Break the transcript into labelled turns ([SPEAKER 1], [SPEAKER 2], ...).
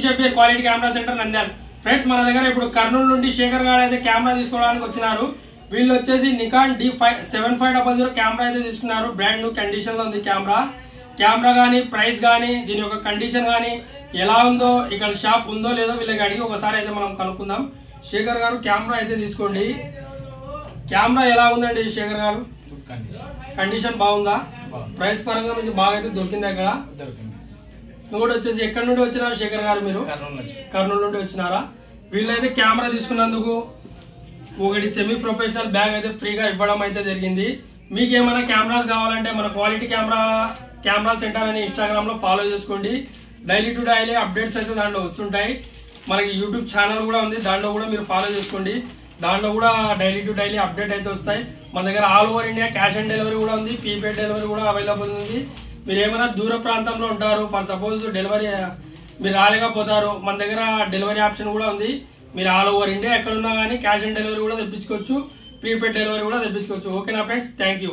[SPEAKER 1] Shabbir quality camera centre Nandyal. Friends మన దగ్గర ఇప్పుడు కర్నూలు నుండి శేఖర్ గారు అయితే కెమెరా తీసుకోవడానికి వచ్చినారు. వీళ్ళు వచ్చేసి నికాన్ D7500 కెమెరా అయితే తీసుకున్నారు. బ్రాండ్ న్యూ కండిషన్ లో ఉంది కెమెరా కానీ ప్రైస్ కానీ దీని యొక్క కండిషన్ కానీ ఎలా ఉందో ఇక్కడ షాప్ ఉందో లేదో వీళ్ళకి అడిగి ఒకసారి అయితే మనం కనుక్కుందాం. శేఖర్ గారు కెమెరా అయితే తీసుకోండి. కెమెరా ఎలా ఉందండి శేఖర్ గారు? కండిషన్ బాగుందా? ప్రైస్ పరంగా మీకు బాగా అయితే దొరికింది అక్కడ? ఇంకోటి వచ్చేసి ఎక్కడి నుండి వచ్చినారు శేఖర్ గారు? మీరు కర్నూలు నుండి వచ్చినారా? వీళ్ళైతే కెమెరా తీసుకున్నందుకు ఒకటి సెమీ ప్రొఫెషనల్ బ్యాగ్ అయితే ఫ్రీగా ఇవ్వడం అయితే జరిగింది. మీకు ఏమైనా కెమెరాస్ కావాలంటే మన క్వాలిటీ కెమెరా సెంటర్ అని ఇన్స్టాగ్రామ్ లో ఫాలో చేసుకోండి. డైలీ టు డైలీ అప్డేట్స్ అయితే దాంట్లో వస్తుంటాయి. మనకి యూట్యూబ్ ఛానల్ కూడా ఉంది, దాంట్లో కూడా మీరు ఫాలో చేసుకోండి. దాంట్లో కూడా డైలీ టు డైలీ అప్డేట్ అయితే వస్తాయి. మన దగ్గర all over India cash on delivery కూడా ఉంది, ప్రీపెయిడ్ డెలివరీ కూడా అవైలబుల్ ఉంది. మీరు ఏమైనా దూర ప్రాంతంలో ఉంటారు, ఫర్ సపోజ్ డెలివరీ మీరు రాలేకపోతారు, మన దగ్గర డెలివరీ ఆప్షన్ కూడా ఉంది. మీరు ఆల్ ఓవర్ ఇండియా ఎక్కడున్నా కానీ క్యాష్ ఆన్ డెలివరీ కూడా తెప్పించుకోవచ్చు, ప్రీపెయిడ్ డెలివరీ కూడా తెప్పించుకోవచ్చు. ఓకేనా ఫ్రెండ్స్, థ్యాంక్ యూ.